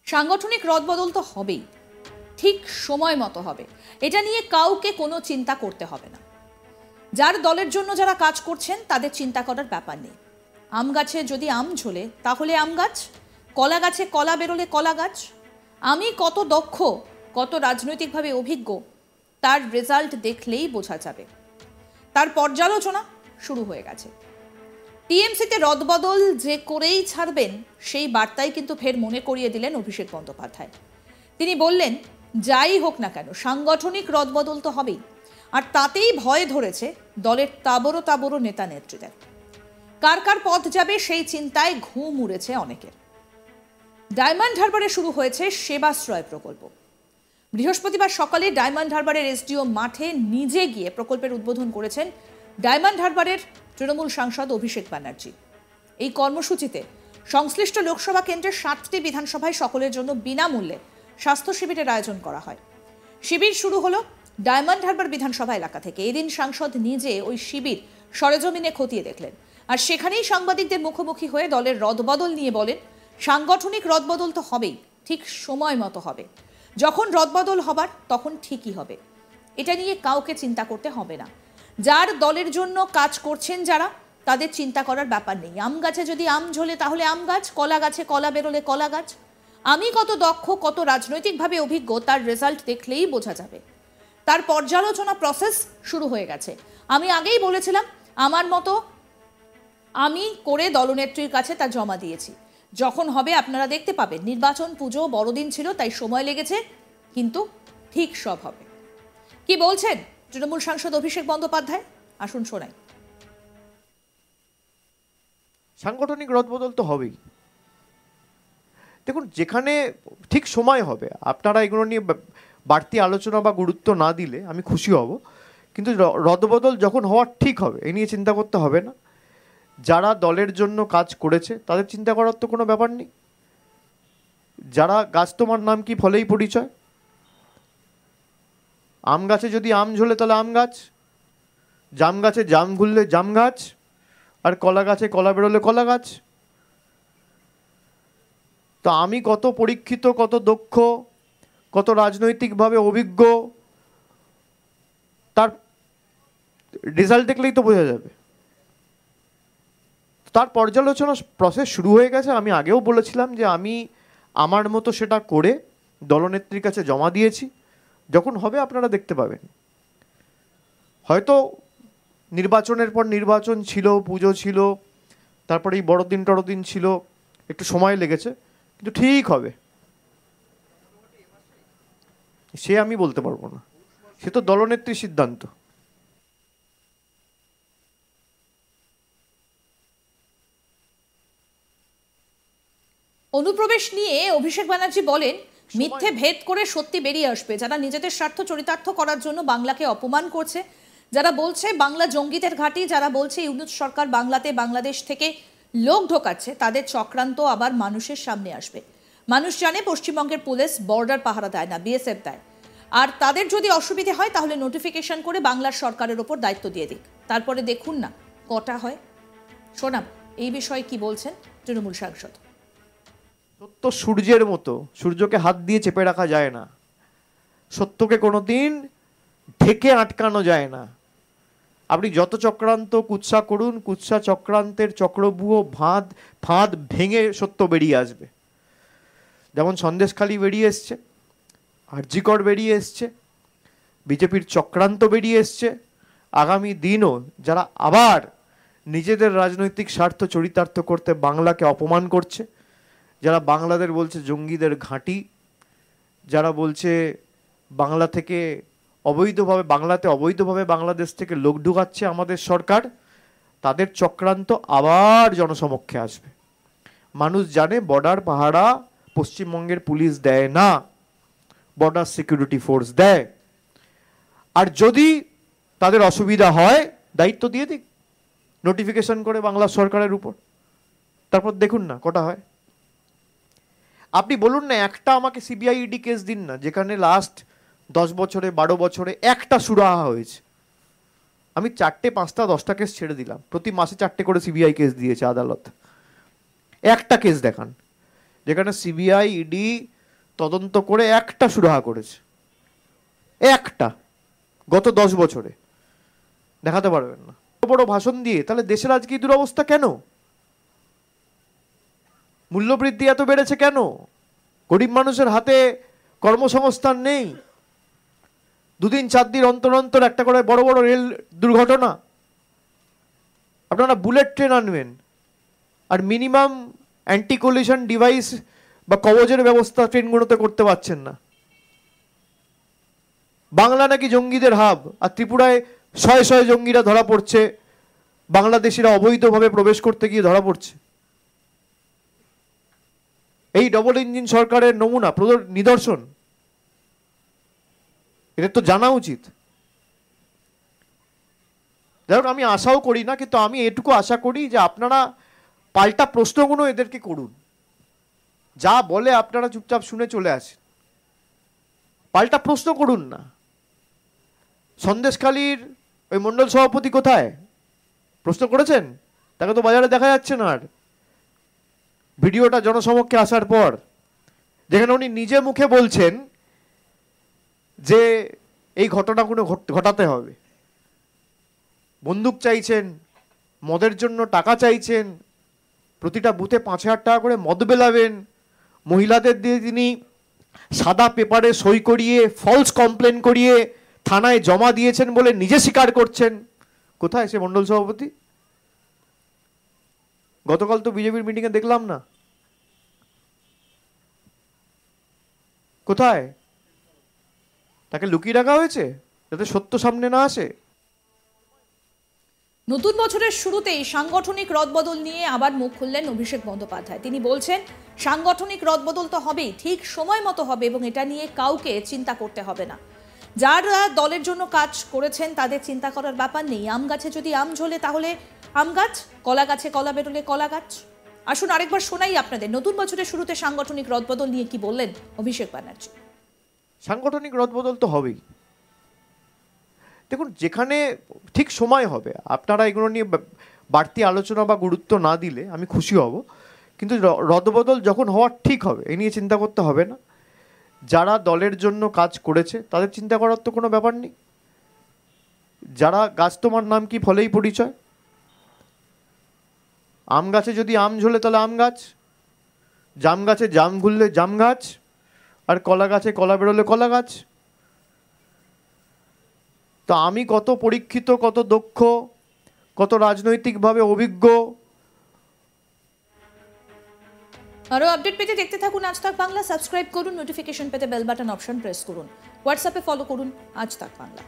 সাংগঠনিক রদবদল তো হবেই, ঠিক সময় মতো হবে। এটা নিয়ে কাউকে কোনো চিন্তা করতে হবে না। যার দলের জন্য যারা কাজ করছেন তাদের চিন্তা করার ব্যাপার নেই। আম গাছে যদি আম ঝোলে তাহলে আম গাছ, কলা গাছে কলা বেরোলে কলা গাছ। আমি কত দক্ষ, কত রাজনৈতিকভাবে অভিজ্ঞ তার রেজাল্ট দেখলেই বোঝা যাবে। তার পর্যালোচনা শুরু হয়ে গেছে। টিএমসিতে রদবদল যে করেই ছাড়বেন সেই বার্তাই কিন্তু ফের মনে করিয়ে দিলেন অভিষেক বন্দ্যোপাধ্যায়। তিনি বললেন, যাই হোক না কেন সাংগঠনিক রদবদল তো হবেই, আর তাতেই ভয় ধরেছে দলের তাবড়ো তাবড়ো নেতা নেত্রীদের। কার কার পথ যাবে সেই চিন্তায় ঘুম উড়েছে অনেকের। ডায়মন্ড হারবারে শুরু হয়েছে সেবাশ্রয় প্রকল্প। বৃহস্পতিবার সকালে ডায়মন্ড হারবারের এসডিও মাঠে নিজে গিয়ে প্রকল্পের উদ্বোধন করেছেন ডায়মন্ড হারবারের তৃণমূল সাংসদ অভিষেক ব্যানার্জি। এই কর্মসূচিতে সংশ্লিষ্ট লোকসভা কেন্দ্রের 7টি বিধানসভায় সকলের জন্য বিনামূল্যে স্বাস্থ্য শিবিরের আয়োজন করা হয়। শিবির শুরু হলো ডায়মন্ড হারবার বিধানসভা এলাকা থেকে। এদিন সাংসদ নিজে ওই শিবির সরেজমিনে খতিয়ে দেখলেন, আর সেখানেই সাংবাদিকদের মুখোমুখি হয়ে দলের রদবদল নিয়ে বলেন, সাংগঠনিক রদবদল তো হবেই, ঠিক সময় মতো হবে। যখন রদবদল হবার তখন ঠিকই হবে। এটা নিয়ে কাউকে চিন্তা করতে হবে না। যার দলের জন্য কাজ করছেন যারা, তাদের চিন্তা করার ব্যাপার নেই। আম গাছে যদি আম ঝোলে তাহলে আম গাছ, কলা গাছে কলা বেরোলে কলা গাছ। আমি কত দক্ষ, কত রাজনৈতিকভাবে অভিজ্ঞ তার রেজাল্ট দেখলেই বোঝা যাবে। তার পর্যালোচনা প্রসেস শুরু হয়ে গেছে। আমি আগেই বলেছিলাম, আমার মতো আমি করে দলনেত্রীর কাছে তা জমা দিয়েছি। যখন হবে আপনারা দেখতে পাবেন। নির্বাচন, পুজো, বড়দিন ছিল তাই সময় লেগেছে, কিন্তু ঠিক সব হবে। কি বলছেন তৃণমূল সাংসদ অভিষেক বন্দ্যোপাধ্যায়, আসুন শোনাই। সাংগঠনিক রদবদল তো হবেই। দেখুন, যেখানে ঠিক সময় হবে, আপনারা এগুলো নিয়ে বাড়তি আলোচনা বা গুরুত্ব না দিলে আমি খুশি হব, কিন্তু রদবদল যখন হওয়ার ঠিক হবে এ নিয়ে চিন্তা করতে হবে না। যারা দলের জন্য কাজ করেছে তাদের চিন্তা করার তো কোনো ব্যাপার নেই। যারা গাছ, তোমার নাম কি ফলেই পরিচয়। আম গাছে যদি আম ঝোলে তাহলে আম গাছ, জাম গাছে জাম ঘুরলে জাম গাছ, আর কলা গাছে কলা বেরোলে কলা গাছ। তো আমি কত পরীক্ষিত, কত দক্ষ, কত রাজনৈতিকভাবে অভিজ্ঞ তার রেজাল্ট দেখলেই তো বোঝা যাবে। তার পর্যালোচনা প্রসেস শুরু হয়ে গেছে। আমি আগেও বলেছিলাম যে আমি আমার মতো সেটা করে দলনেত্রীর কাছে জমা দিয়েছি। যখন হবে আপনারা দেখতে পাবেন। হয়তো নির্বাচনের পর নির্বাচন ছিল, পুজো ছিল, তারপরে এই বড়দিন টড়দিন ছিল, একটু সময় লেগেছে, কিন্তু ঠিক হবে। সে আমি বলতে পারবো না, সে তো দলনেত্রীর সিদ্ধান্ত। অনুপ্রবেশ নিয়ে অভিষেক ব্যানার্জি বলেন, মিথ্যে ভেদ করে সত্যি বেরিয়ে আসবে। যারা নিজেদের স্বার্থ চরিতার্থ করার জন্য বাংলাকে অপমান করছে, যারা বলছে বাংলা জঙ্গিদের ঘাঁটি, যারা বলছে ইউনূস সরকার বাংলাতে বাংলাদেশ থেকে লোক ঢোকাচ্ছে, তাদের চক্রান্ত আবার মানুষের সামনে আসবে। মানুষ জানে পশ্চিমবঙ্গের পুলিশ বর্ডার পাহারা দেয় না, বিএসএফ দেয়। আর তাদের যদি অসুবিধে হয় তাহলে নোটিফিকেশন করে বাংলার সরকারের ওপর দায়িত্ব দিয়ে দিক, তারপরে দেখুন না কটা হয়। শোনাব এই বিষয়ে কি বলছেন তৃণমূল সাংসদ। সত্য সূর্যের মতো, সূর্যকে হাত দিয়ে চেপে রাখা যায় না। সত্যকে কোনোদিন ঢেকে আটকানো যায় না। আপনি যত চক্রান্ত কুৎসা করুন, কুৎসা চক্রান্তের চক্রব্যূহ ফাঁদ ভেঙে সত্য বেরিয়ে আসবে। যেমন সন্দেশখালি বেরিয়ে এসছে, আরজিকর বেরিয়ে এসছে, বিজেপির চক্রান্ত বেরিয়ে এসছে। আগামী দিনও যারা আবার নিজেদের রাজনৈতিক স্বার্থ চরিতার্থ করতে বাংলাকে অপমান করছে, যারা বাংলাদের বলছে জঙ্গিদের ঘাঁটি, যারা বলছে বাংলা থেকে অবৈধভাবে বাংলাদেশ থেকে লোক ঢুকাচ্ছে আমাদের সরকার, তাদের চক্রান্ত আবার জনসমক্ষে আসবে। মানুষ জানে বর্ডার পাহারা পশ্চিমবঙ্গের পুলিশ দেয় না, বর্ডার সিকিউরিটি ফোর্স দেয়। আর যদি তাদের অসুবিধা হয় দায়িত্ব দিয়ে দিক, নোটিফিকেশন করে বাংলা সরকারের উপর, তারপর দেখুন না কটা হয়। আপনি বলুন না, একটা আমাকে সিবিআই ইডি কেস দিন না যেখানে লাস্ট 10 বছরে 12 বছরে একটা সুরাহা হয়েছে। আমি 4টে 5টা 10টা কেস ছেড়ে দিলাম, প্রতি মাসে 4টে করে সিবিআই কেস দিয়েছে আদালত। একটা কেস দেখান যেখানে সিবিআই ইডি তদন্ত করে একটা সুরাহা করেছে, একটা, গত 10 বছরে দেখাতে পারবেন না। বড় ভাষণ দিয়ে তাহলে দেশের আজকে এই দুরবস্থা কেন? মূল্যবৃদ্ধি এত বেড়েছে কেন? গরিব মানুষের হাতে কর্মসংস্থান নেই, 2 দিন 4 দিন অন্তর অন্তর একটা করে বড় বড় রেল দুর্ঘটনা। আপনারা বুলেট ট্রেন আনবেন আর মিনিমাম অ্যান্টি কোলিশন ডিভাইস বা কবচের ব্যবস্থা ট্রেনগুলোতে করতে পারছেন না। বাংলা নাকি জঙ্গিদের হাব, আর ত্রিপুরায় শয়ে শয়ে জঙ্গিরা ধরা পড়ছে, বাংলাদেশিরা অবৈধভাবে প্রবেশ করতে গিয়ে ধরা পড়ছে। এই ডবল ইঞ্জিন সরকারের নমুনা নিদর্শন, এটা তো জানা উচিত। যাই হোক, আমি আশাও করি না, কিন্তু আমি এটুকু আশা করি যে আপনারা পাল্টা প্রশ্নগুলো এদেরকে করুন। যা বলে আপনারা চুপচাপ শুনে চলে আসেন, পাল্টা প্রশ্ন করুন না। সন্দেশখালীর ওই মণ্ডল সভাপতি কোথায়? প্রশ্ন করেছেন? তাকে তো বাজারে দেখা যাচ্ছে না। আর ভিডিওটা জনসমক্ষে আসার পর, যেখানে উনি নিজে মুখে বলছেন যে এই ঘটনাগুলো ঘটাতে হবে, বন্দুক চাইছেন, মদের জন্য টাকা চাইছেন, প্রতিটা বুথে 5,000 টাকা করে মদ বেলাবেন, মহিলাদের দিয়ে তিনি সাদা পেপারে সই করিয়ে ফলস কমপ্লেন করিয়ে থানায় জমা দিয়েছেন বলে নিজে স্বীকার করছেন। কোথায় সে মণ্ডল সভাপতি? গতকাল তো বিজেপির মিটিংয়ে দেখলাম না। কোথায়? তাকে লুকিয়ে রাখা হয়েছে যাতে সত্য সামনে না আসে। নতুন বছরের শুরুতেই সাংগঠনিক রদবদল নিয়ে আবার মুখ খুললেন অভিষেক বন্দ্যোপাধ্যায়। তিনি বলছেন, সাংগঠনিক রদবদল তো হবেই, ঠিক সময় মতো হবে এবং এটা নিয়ে কাউকে চিন্তা করতে হবে না। যারা দলের জন্য কাজ করেছেন তাদের চিন্তা করার ব্যাপার নেই। আম গাছে যদি আম ঝোলে তাহলে আম গাছ, কলা গাছে কলা বেরোলে কলা গাছ। আসুন আরেকবার শোনাই আপনাদের নতুন বছরের শুরুতে সাংগঠনিক রদবদল নিয়ে কি বললেন অভিষেক ব্যানার্জি। সাংগঠনিক রদবদল তো হবেই। দেখুন, যেখানে ঠিক সময় হবে, আপনারা এগুলো নিয়ে বাড়তি আলোচনা বা গুরুত্ব না দিলে আমি খুশি হব, কিন্তু রদবদল যখন হওয়ার ঠিক হবে এ নিয়ে চিন্তা করতে হবে না। যারা দলের জন্য কাজ করেছে তাদের চিন্তা করার তো কোনো ব্যাপার নেই। যারা গাছ, তোমার নাম কি ফলেই পরিচয়। আম গাছে যদি আম ঝোলে তাহলে আম গাছ, জাম গাছে জাম ঘুরলে জাম গাছ, আর কলা গাছে কলা বেরোলে কলা গাছ। তো আমি কত পরীক্ষিত, কত দক্ষ, কত রাজনৈতিকভাবে অভিজ্ঞ। আরো আপডেট পেতে দেখতে থাকুন আজ তাক বাংলা। সাবস্ক্রাইব করুন, নোটিফিকেশন পেতে বেল বাটন অপশন প্রেস করুন, হোয়াটসঅ্যাপে ফলো করুন আজ তাক বাংলা।